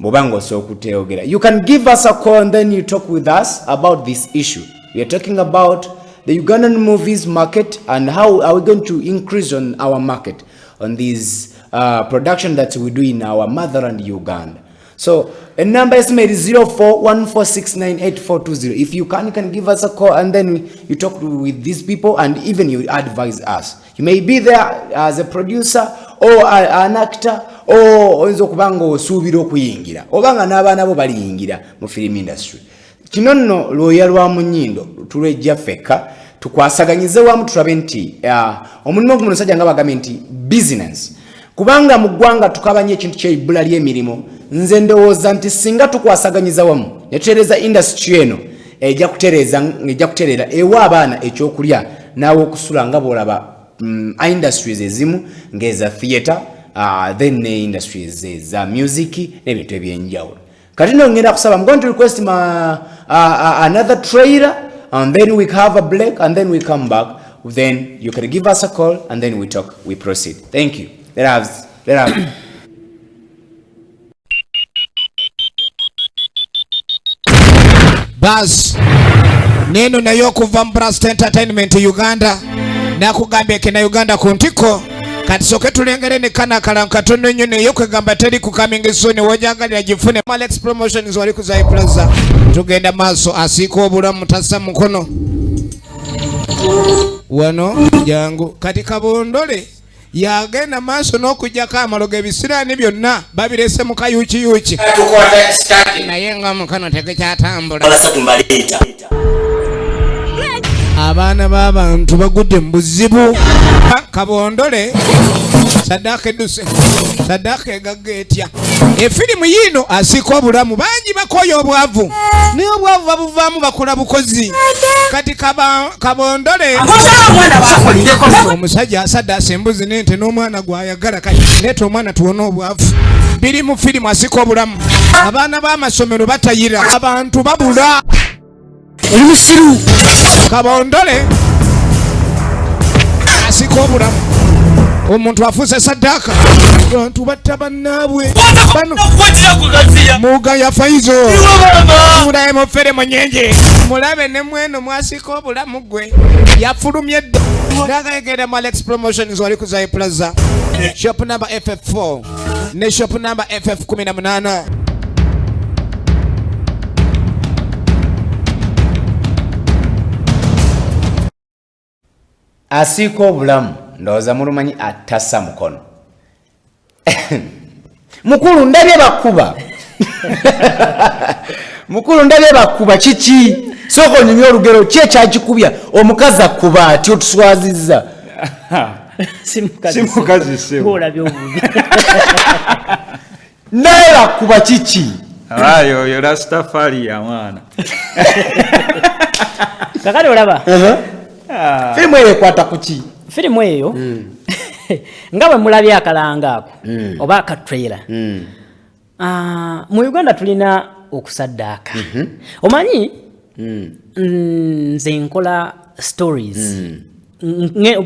bw'obanga osooka kuteogera. You can give us a call and then you talk with us about this issue. We are talking about the Ugandan movies market and how are we going to increase on our market on this production that we do in our motherland Uganda. So a number estimate is 0414698420. If you can give us a call and then you talk with these people and even you advise us. You may be there as a producer or an actor oyinza okuba nga osuubira okuyingira oba nga n'abaana bo baliyingira mu film industry. Kino nno lwoya lwa mu nnyindo tulwejja ffekka tukwasaganyize wamu tulabe nti omulimu ogumu omusajja nga bagambye nti business kubanga mu ggwanga tukabanye ekintu ky'ebbula ly'emirimu. Nze ndowooza nti singa tukwasaganyiza wamu ne tutereeza industry eno ejja kutereera ewa abaana ekyokulya naawe okusula nga bw'olaba industries ezimu ng'eza theatre then ne industries eza music n'ebintu ebyenjawulo. Kati nno ngenda kusaba I'm going to request another trailer and then we have a break and then we come back. Then you can give us a call and then we talk, we proceed. Thank you. Let us. Bas neno nayo kuva Blast Entertainment Uganda nakugambye kena Uganda kuntiko kati soke tulengere ne kana kala katono nnyo ne yokwegamba teri ku coming soon wojagalira gifune Alex Promotions wali kuzai plaza tugenda maso asiko obulamu tassa mukono wano jangu kati kabondole yagenda maso n'okujjako amalogo ebisiraani byonna babirese mu kayuukiyuuki naye nga mukono tegekyatambula. Abaana b'abantu bagudde mu buzibu. Kabondole Sadaka eduse Sadaka egagga etya efirimu yino asika obulamu bangi bakoya obwavu naye obwavu babuvaamu bakola bukozi kati kabondole omusajja asaddaasa embuzi n'ente n'omwana gw'ayagala kati leeta omwana tuwona obwavu biri mu firimu asika obulamu. Abaana b'amasomero batayira abantu babula oli musiru kabondole asika obulamu. Omuntu afuuse Sadaka abantu batta bannaabwe muga ya Faizo mulabe mufere munyenje mulabe ne mweno mwasika obulamu gwe yafulumye dda ndagayegera mu Alex Promotions wali kuzai plaza shop number FF4 ne shop number FF18. Asika obulamu ndowooza mulumanyi atassa mukono. Mukulu ndabye bakuba. Mukulu ndabye bakuba kiki? Soko nyumya olugero ki ekyakikubya omukazi akuba ati otuswazizza. Simukazi se. Olabye obubi. Naye bakuba kiki? Ayo yo Rastafari ya mwana. Kakali olaba? Firimu eyo ekwata kuki? Firimu eyo nga bwe mulabye akalanga ako oba akatrailer. Mu Uganda tulina okusaddaaka. Omanyi nze nkola stories.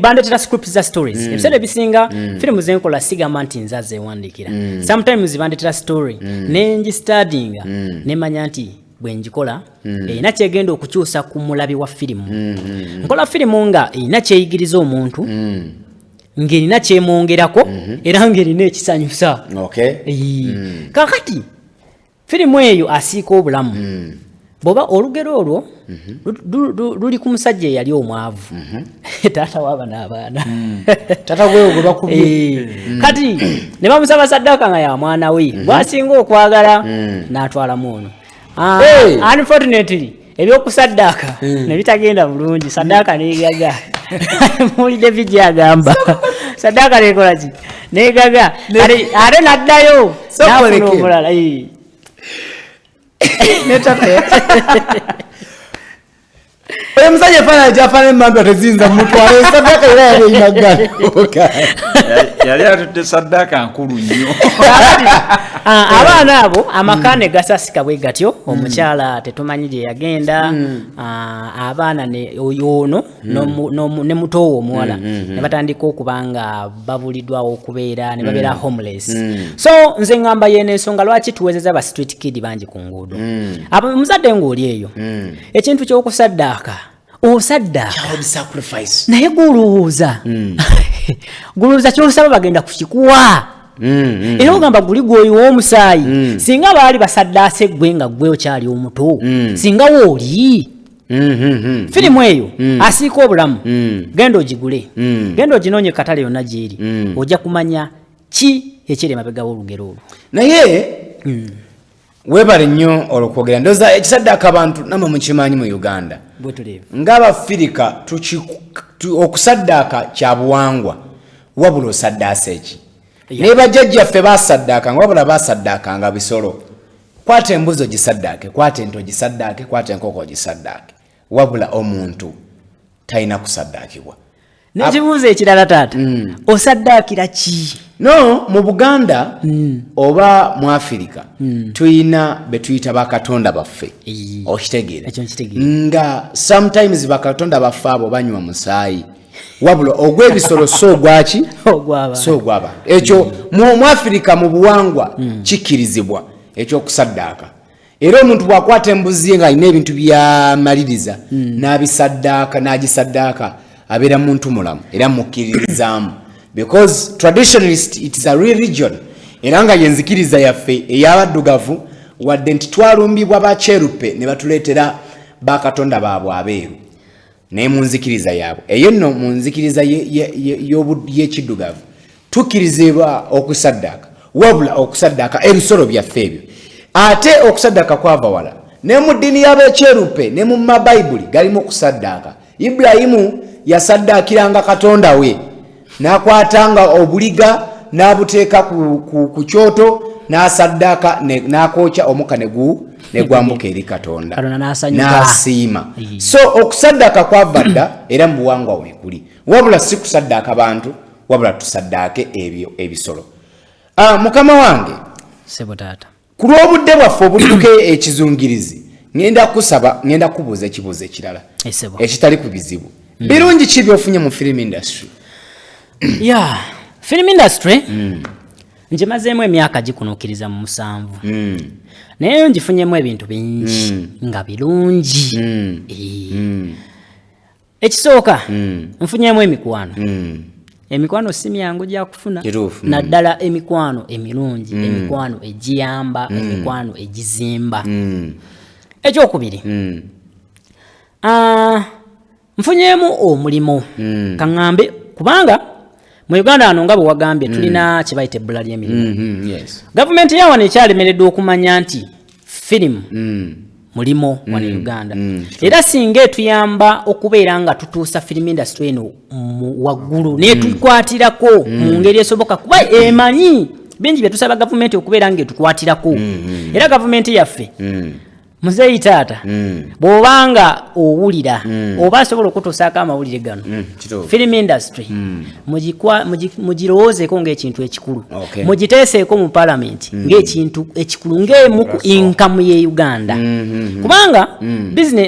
Bandetera scripts za stories. Ebiseera ebisinga firimu zenkola sigamba nti nze azeewandikira. Sometimes bandetera story nengi studyinga nemanya nti bwenjikola erina kyegenda okukyusa ku mulabi wa firimu. Nkola firimu nga erina kyeyigiriza omuntu ng'erina kyemwongerako era ng'erina ekisanyusa. Kakati firimu eyo asiika obulamu bw'oba olugero olwo luli ku musajja eyali omwavu taata waaba n'abaana taata gwe gwe bakubye kati ne bamusaba Sadaka nga ya mwana we bw'asinga okwagala n'atwalamu ono. Unfortunately ebyokusaddaaka ne bitagenda bulungi. Sadaka neegaga mulide vijja agamba Sadaka nekola ki neegaga ate n'addayo n'afuna omulala oyo musajja efaananyi gy'afaana emmambya tezinza mutwale Sadaka era yali eyinagala yali atudde Sadaka nkulu nnyo. Abaana abo amaka ne gasasika bwe gatyo omukyala tetumanyi gye yagenda abaana ono ne mutowo omuwala ne batandika okuba nga babuliddwawo okubeera ne babeera homeless. So nze ngamba yene ensonga lwaki tuwezeza ba street kid bangi ku nguudo. Muzadde ng'oli eyo ekintu ky'okusaddaaka osaddaaka naye gulowooza ky'osaba bagenda kukikuwa. Era ogamba guli gwoyiwa omusaayi singa baali basaddaase gwe nga gwe okyali omuto singa wooli. Firimu eyo asiika obulamu genda ogigule genda oginoonye katale yonna gyeri ojja kumanya ki ekiri emabega w'olugero olwo naye webale nnyo olwokwogera ndoza ekisaddaaka abantu namwe mukimanyi mu Uganda ng'Abafirika okusaddaaka kya buwangwa wabula osaddaasa eki naye bajjajjaffe basaddaakanga wabula basaddaakanga bisolo kwata embuzi ogisaddaake kwata ente ogisaddaake kwata enkoko ogisaddaake wabula omuntu talina kusaddaakibwa nekibuuzo ekirala taata osaddaakira ki no mu Buganda oba mu Afirika tuyina betuyita bakatonda baffe okitegeera nga sometimes bakatonda baffe abo banywa musaayi wabula ogw'ebisolo so gwaki so gwaba ekyo mu Afirika mu buwangwa kikkirizibwa ekyokusaddaaka era omuntu bwakwata embuzi nga alina ebintu byamaliriza n'abisaddaaka n'agisaddaaka abeera muntu mulamu era mukkiririzaamu because traditionalist it is a religion era nga yenzikiriza yaffe ey'abaddugavu wadde nti twalumbibwa bakyerupe ne batuleetera bakatonda baabwe abeeru naye mu nzikiriza yaabwe eyo nno mu nzikiriza y'ekiddugavu tukkirizibwa okusaddaaka wabula okusaddaaka ebisolo byaffe ebyo ate okusaddaaka kwava wala ne mu ddiini y'abekyerupe ne mu mabayibuli galimu okusaddaaka Ibulayimu yasaddaakiranga katonda we n'akwatanga obuliga n'abuteeka ku kyoto n'asaddaaka n'akookya omuka ne gwambuka eri katonda n'asiima so okusaddaaka kwava dda era mu buwangwa weekuli wabula si kusaddaaka bantu wabula tusaddaake ebyo ebisolo mukama wange sebo taata ku lw'obudde bwaffe obudduke ekizungirizi ngenda kubuuza ekibuuzo ekirala ekitali ku bizibu birungi ki byofunye mu film industry film industry ngimazeemu emyaka gikunuukiriza mu 7 naye ngifunyemu ebintu bingi nga birungi ekisooka nfunyemu emikwano si myangu gya kufuna naddala emikwano emirungi emikwano egiyamba emikwano egizimba ekyokubiri nfunyemu omulimu kaŋŋambe kubanga mu Uganda wano nga bwe wagambye tulina kye bayita ebbula ly'emirimu gavumenti ya wano ekyalemereddwa okumanya nti firimu mulimo wano Uganda era singa etuyamba okubeera nga tutuusa film industry eno waggulu naye tukwatirako mu ngeri esoboka kuba emanyi bingi bye tusaba gavumenti okubeera nga etukwatirako era gavumenti yaffe muzeeyi taata bw'obanga owulira oba asobola okutuusaako amawulire gano film industry mugirowoozeeko ng'ekintu ekikulu mugiteeseeko mu palamenti ng'ekintu ekikulu ng'emu ku inkamu ye Uganda kubanga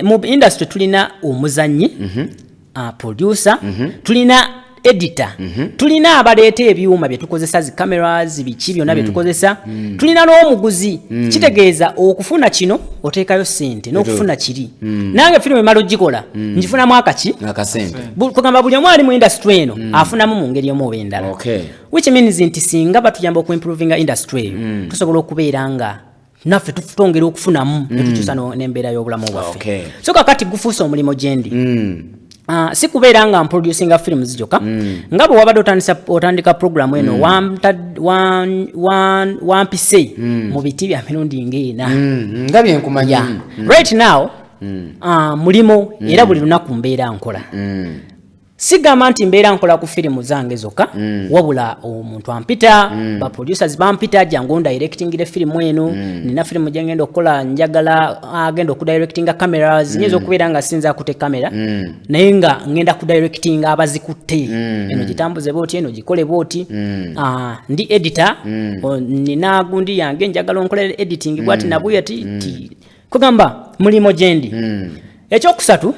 mu industry tulina omuzannyi producer tulina editor tulina abaleeta ebyuma bye tukozesa zi cameras biki byonna bye tukozesa tulina n'omuguzi kitegeeza okufuna kino oteekayo ssente n'okufuna kiri nange firimu emala ogikola ngifunamu akasente kugamba buli omu ali mu industry eno afunamu mu ngeri omu oba endala which means nti singa batuyamba okuimprovinga industry eyo tusobola okubeera nga naffe tutongera okufunamu ne tukyusa n'embeera y'obulamu bwaffe so kakati gufuusa omulimu gyendi si kubeera nga mproducinga films joka nga bwe wabadde otandika programu eno wampise mu biti bya mirundi ng'ena nga byenkumanya right now mulimo era buli lunaku mbeera nkola sigamba nti mbeera nkola ku firimu zange zokka wabula omuntu ampita ba producers bampita jangu directingire firimu eno nina firimu gyengenda okukola njagala agenda okudirectinga cameras nyezo okubeera nga sinza akute kamera naye nga ngenda kudirectinga abazikutte eno gitambuze boti eno gikole boti ndi editor nina gundi yange njagala onkola editing bwati nabuya ti kugamba mulimo gyendi ekyokusatu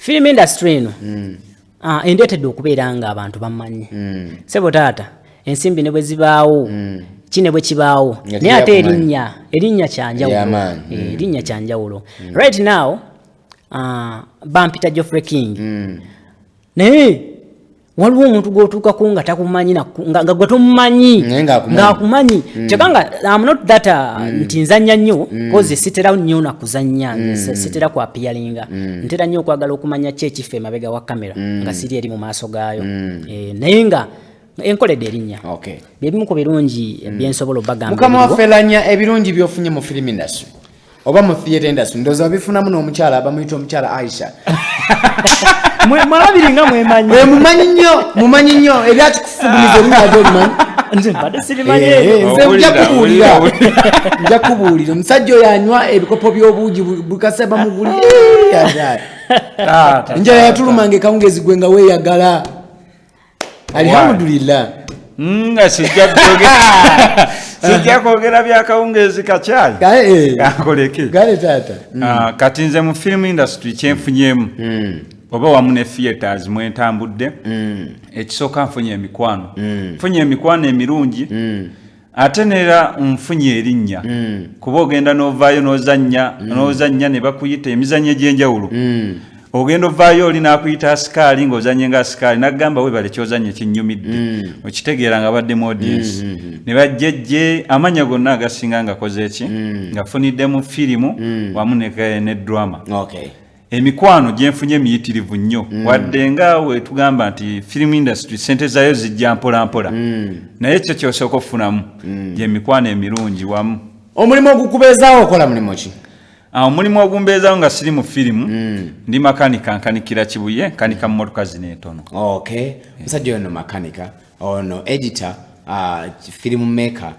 film industry eno endeetedde okubeera nga abantu bamanyi sebo taata ensimbi ne bwe zibaawo kine bwe kibaawo naye ate erinnya kyanjawulo right now bampita Geoffrey King naye waliwo omuntu gw'otuukako nga takumanyi nga gwe tomumanyi ng'akumanyi kyokka I'm not that nti nzannya nnyo koze sitera nnyo nakuzannya sitera kwapiyalinga ntera nnyo okwagala okumanya ki ekifo emabega wa kamera nga siri eri mu maaso gaayo naye nga enkoledde erinnya Okay. byebimu ku birungi byensobola obagamba mukama waffe lanya ebirungi byofunye mu film industry oba mu theatre industry ndoza bifunamu n'omukyala abamuyita omukyala Aisha mwalabiri nga mwemanyi mumanyi nnyo ebyakikufugumiza erinnya olimanyi nze mbadde sirimanyi nze nja kubuulira omusajja oyo anywa ebikopo by'obuugi bukase bamuguli njala yatulumanga ekawungezi gwe nga weeyagala alhamdulillah nga sijja kwogera byakawungezi kakyali akoleke gale taata kati nze mu film industry kyenfunyemu oba wamu ne theaters mwentambudde ekisooka nfunye emikwano emirungi ate neera nfunye erinnya kuba ogenda n'ovaayo n'ozannya ne bakuyita emizannyo egy'enjawulo ogenda ovaayo oli n'akuyita asikaali ng'ozanye nga asikaali n'agamba webale kyozanye kinnyumidde okitegeera nga baddemu audience ne bajjejje amanya gonna agasinga ngakoze eki ngafunidde mu firimu wamu ne drama emikwano gyenfunye miyitirivu nnyo wadde nga wetugamba nti film industry sente zayo zijja mpola mpola naye ekyo kyosooka okufunamu gyemikwano emirungi wamu omulimu ogukubeezaawo okola mulimu ki omulimu ogumbeezaawo nga siri mu firimu ndi makanika nkanikira kibuye nkanika mu motoka zino entono musajja ono makanika ono editor film maker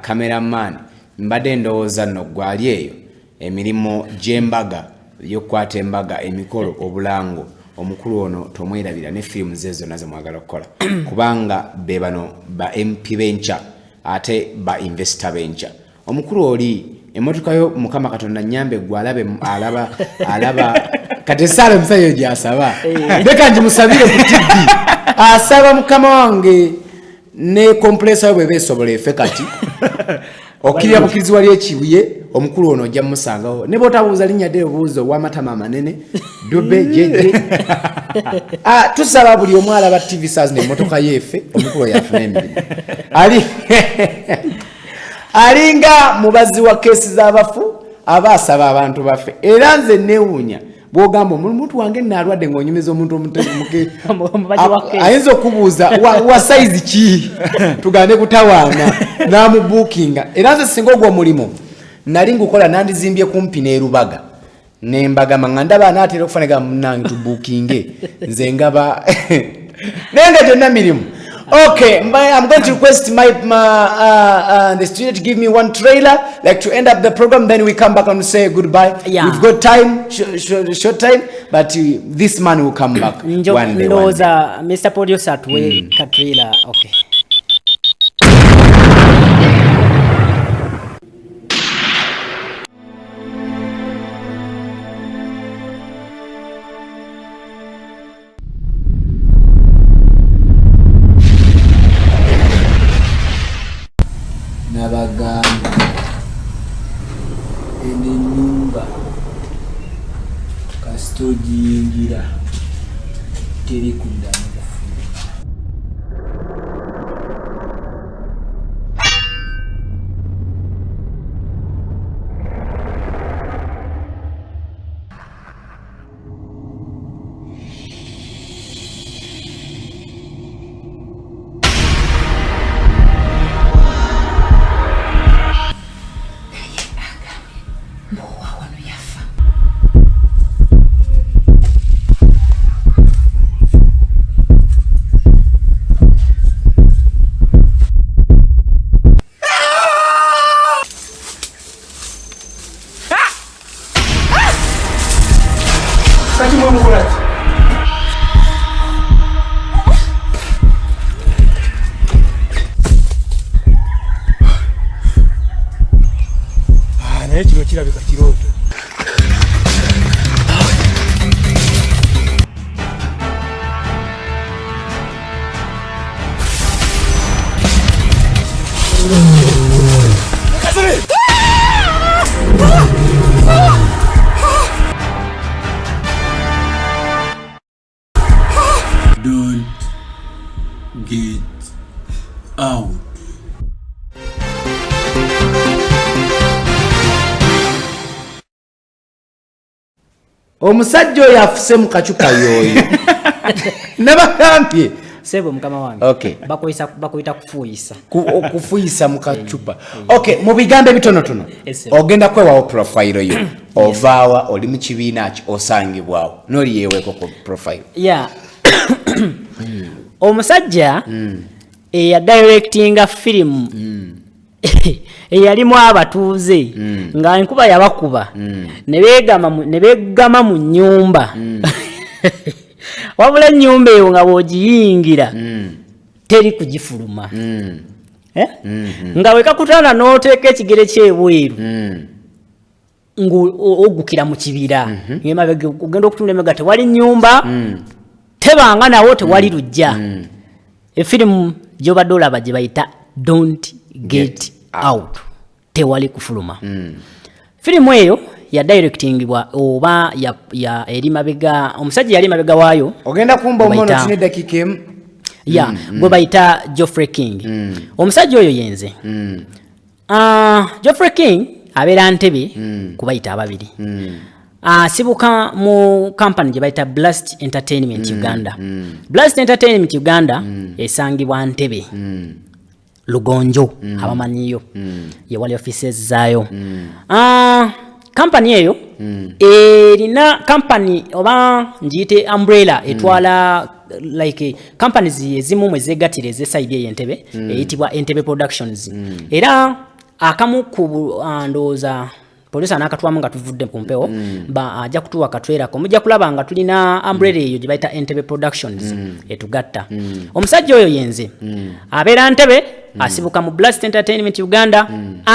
cameraman mbadde ndowooza nno gwali eyo emirimu gy'embaga yokwata embaga emikolo obulango omukulu ono tomwerabira ne firimu ze zonna ze mwagala okukola kubanga be bano ba MP bencha ate ba investor bencha omukulu oli emotoka yo mukama katonda nyambe gwalabe alaba katesale msayo gyasaba beka njimusabire ku TV asaba mukama wange ne compressor bwe besobola efekati okiriya bukizi wali ekibuye omukulu ono ojja musangawo ne botabuuza linnya ddala obuuzo w'amatama amanene dube jeje tusaba buli omu alaba TV stars n'emmotoka yeefe omukulu yafuna emirimu alinga mubazi wa kesi z'abafu abaasaba abantu baffe era nze neewuunya bw'ogamba omuntu wange naalwadde ng'onyumiza omuntu omutemuke ayinza okubuuza wa size ki tugande kutawaana n'amubuukinga era nze singa ogwo omulimu nali ngukola nandizimbye kumpi n'erubaga nembagama nga ndaba anaatera okufanaga munange tubuukinge nze ngaba naye nga gyonna mirimu. Okay, I'm going to request the studio to give me one trailer, like to end up the program. Then we come back and say goodbye. Yeah. We've got time, short time, but this man will come back one day. Mr. Producer, to trailer. Okay. Nabagamba enyumba kasitogiyingira teri kuddamu naye kino kirabika kirooto. Don't get out. Omusajja oyo afuse mu kacupa yoyo nabagambye Sebo mukama wange. Okay. Bakoyita kufuuyisa. Kufuuyisa mu kacupa. Okay, mu bigambo bitonotono. Ogenda kwewawo profile yo. Ovaawa oli mu kibiina ki osangibwawo. Noli yeweeko ku profile. Yeah. Omusajja eya directinga film eyalimu abatuuze nga enkuba yabakuba ne beegama mu nnyumba wabula ennyumba eyo nga bw'ogiyingira teri kugifuluma nga wekakutana n'oteeka ekigere kyebweru ng'ogukira mu kibira ogenda okutunda emega tewali nnyumba tebanga nawo tewali lujja efirimu gy'obadde olaba gye bayita Don't Get Out tewali kufuluma firimu eyo ya directingibwa oba ya eri mabega omusajja yali mabega waayo ogenda kumba omono tine dakika emu gwe bayita Geoffrey King omusajja oyo yenze Geoffrey King abeera Ntebe kubayita ababiri asibuka mu company gye bayita Blast Entertainment Uganda Blast Entertainment Uganda esangibwa Ntebe Lugonjo abamanyiyo ye wali offices zaayo company eyo erina company oba njiyite umbrella etwala like companies ezimu mwezegatire ez'eside y'Entebe eyitibwa Entebe Productions era akamu ku ndooza polisa nakatwamu nga tuvudde ku mpewo ajja kutuwa katwerako mujja kulaba nga tulina umbrella eyo gye bayita Entebe Productions etugatta omusajja oyo yenze abeera Ntebe asibuka mu Blast Entertainment Uganda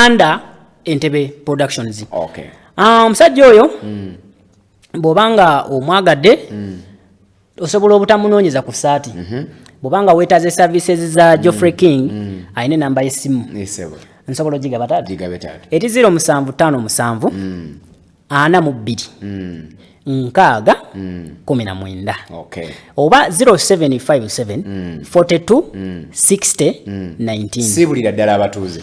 under Entebe Productions omusajja oyo bw'obanga omwagadde osobola obutamunoonyeza ku saati bw'obanga weetaaze services za Geoffrey King ayina enamba y'essimu nsobola ogigaba taata eti 0757 42 nkaaga 19 oba 0757 42 60 19 sibulira ddala abatuuze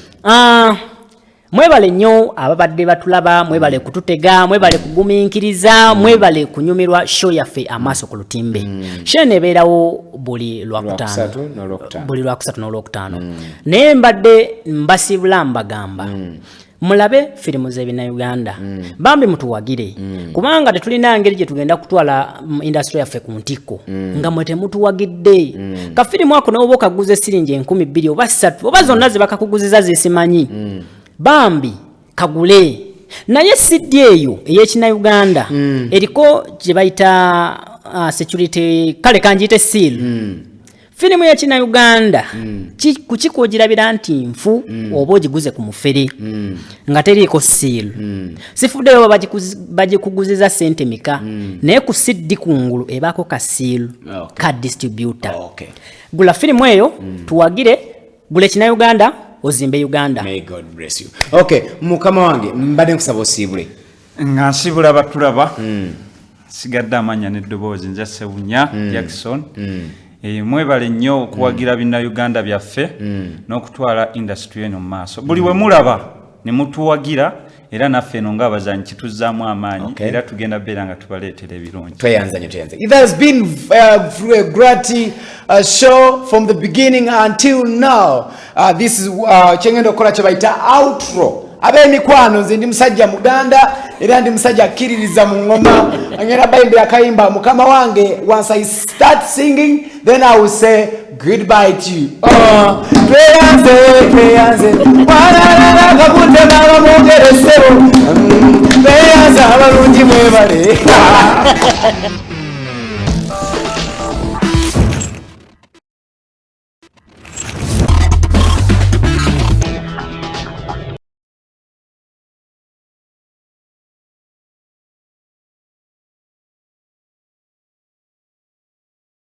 mwebale nnyo ababadde batulaba mwebale kututega mwebale kugumiikiriza mwebale kunyumirwa show yaffe amaaso ku lutimbe show nebeerawo buli lwakutaano n'olwokutaano naye mbadde mbasibula mbagamba mulabe firimu z'ebina Uganda bambi mutuwagire kubanga tetulina ngeri gye tugenda kutwala industry yaffe ku ntikko nga mwe temutuwagidde ka firimu ako n'oba okaguze siringi 2,000 oba 3 oba zonna ze bakakuguziza zesimanyi bambi kagule naye siddi eyo ey'ekina Uganda eriko gye bayita security kale kanjiyite seal firimu y'ekina Uganda kukikugirabira nti nfu oba ogiguze ku mufere nga teriiko seal sifuddeyo oba bagikuguziza sente mika naye ku siddi kungulu ebaako ka seal ka distributor gula firimu eyo tuwagire gula ekina Uganda ozimbe Uganda. May God bless you. Okay, mukama wange mbadde nkusaba osiibule. Nga nsibula batulaba. Sigadde amanya n'eddoboozi nze Sewunya Jackson. Mwebale nnyo okuwagira bina Uganda byaffe n'okutwala industry eno mu maaso. Buli we mulaba ne mutuwagira era naffe eno ng'abazanyi kituzaamu amaanyi era tugenda beera nga tubaleetera ebirungi. Tweyanza. It has been a great show from the beginning until now. This is kyengenda okukola kye bayita outro. Ab'emikwano nze ndi musajja Muganda era ndi musajja akkiririza mu ngoma angenda bayimbira akayimba mukama wange. Once I start singing then I will say goodbye to you. Tweyanze wanalala kakunte baba mwongeresewo tweyanze abalungi mwebale.